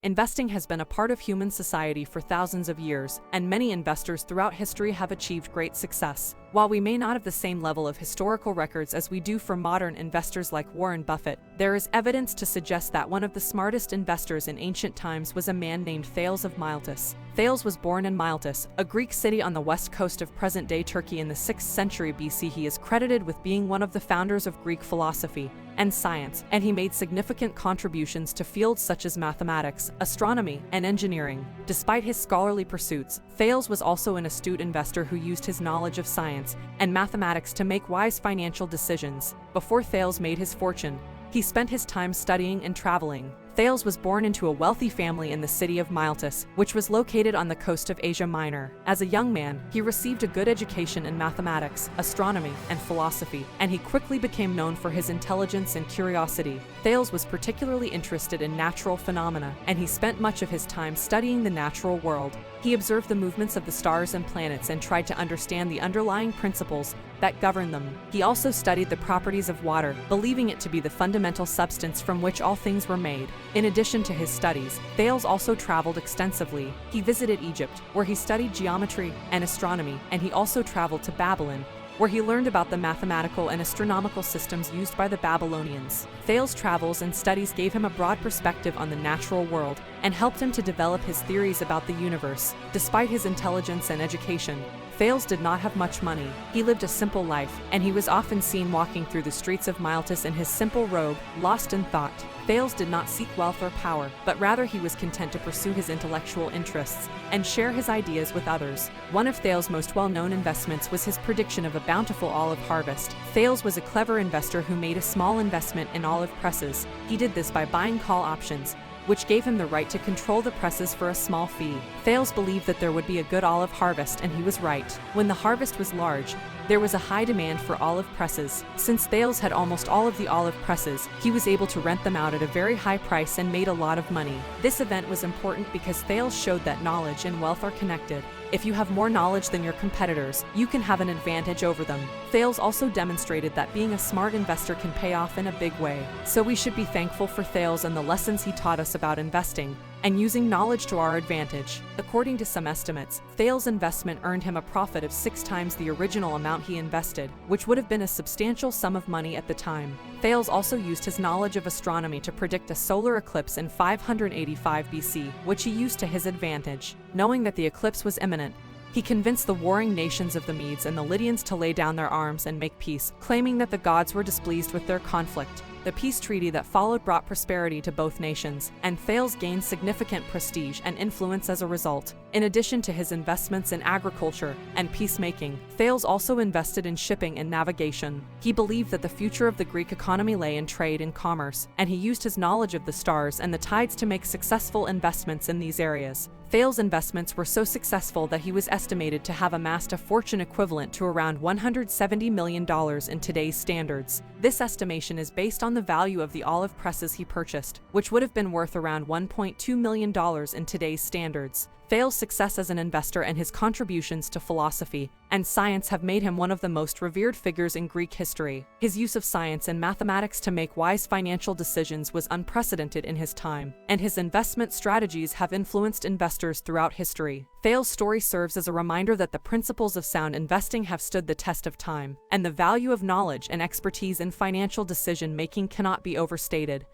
Investing has been a part of human society for thousands of years, and many investors throughout history have achieved great success. While we may not have the same level of historical records as we do for modern investors like Warren Buffett, there is evidence to suggest that one of the smartest investors in ancient times was a man named Thales of Miletus. Thales was born in Miletus, a Greek city on the west coast of present-day Turkey in the 6th century BC. He is credited with being one of the founders of Greek philosophy and science, and he made significant contributions to fields such as mathematics, astronomy, and engineering. Despite his scholarly pursuits, Thales was also an astute investor who used his knowledge of science and mathematics to make wise financial decisions. Before Thales made his fortune, he spent his time studying and traveling. Thales was born into a wealthy family in the city of Miletus, which was located on the coast of Asia Minor. As a young man, he received a good education in mathematics, astronomy, and philosophy, and he quickly became known for his intelligence and curiosity. Thales was particularly interested in natural phenomena, and he spent much of his time studying the natural world. He observed the movements of the stars and planets and tried to understand the underlying principles that govern them. He also studied the properties of water, believing it to be the fundamental substance from which all things were made. In addition to his studies, Thales also traveled extensively. He visited Egypt, where he studied geometry and astronomy, and he also traveled to Babylon, where he learned about the mathematical and astronomical systems used by the Babylonians. Thales' travels and studies gave him a broad perspective on the natural world and helped him to develop his theories about the universe. Despite his intelligence and education, Thales did not have much money. He lived a simple life, and he was often seen walking through the streets of Miletus in his simple robe, lost in thought. Thales did not seek wealth or power, but rather he was content to pursue his intellectual interests and share his ideas with others. One of Thales' most well-known investments was his prediction of a bountiful olive harvest. Thales was a clever investor who made a small investment in olive presses. He did this by buying call options, which gave him the right to control the presses for a small fee. Thales believed that there would be a good olive harvest, and he was right. When the harvest was large, there was a high demand for olive presses. Since Thales had almost all of the olive presses, he was able to rent them out at a very high price and made a lot of money. This event was important because Thales showed that knowledge and wealth are connected. If you have more knowledge than your competitors, you can have an advantage over them. Thales also demonstrated that being a smart investor can pay off in a big way. So we should be thankful for Thales and the lessons he taught us about investing and using knowledge to our advantage. According to some estimates, Thales' investment earned him a profit of 6 times the original amount he invested, which would have been a substantial sum of money at the time. Thales also used his knowledge of astronomy to predict a solar eclipse in 585 BC, which he used to his advantage. Knowing that the eclipse was imminent, he convinced the warring nations of the Medes and the Lydians to lay down their arms and make peace, claiming that the gods were displeased with their conflict. The peace treaty that followed brought prosperity to both nations, and Thales gained significant prestige and influence as a result. In addition to his investments in agriculture and peacemaking, Thales also invested in shipping and navigation. He believed that the future of the Greek economy lay in trade and commerce, and he used his knowledge of the stars and the tides to make successful investments in these areas. Thales' investments were so successful that he was estimated to have amassed a fortune equivalent to around $170 million in today's standards. This estimation is based on the value of the olive presses he purchased, which would have been worth around $1.2 million in today's standards. Thales' success as an investor and his contributions to philosophy and science have made him one of the most revered figures in Greek history. His use of science and mathematics to make wise financial decisions was unprecedented in his time, and his investment strategies have influenced investors throughout history. Thales' story serves as a reminder that the principles of sound investing have stood the test of time, and the value of knowledge and expertise in financial decision-making cannot be overstated.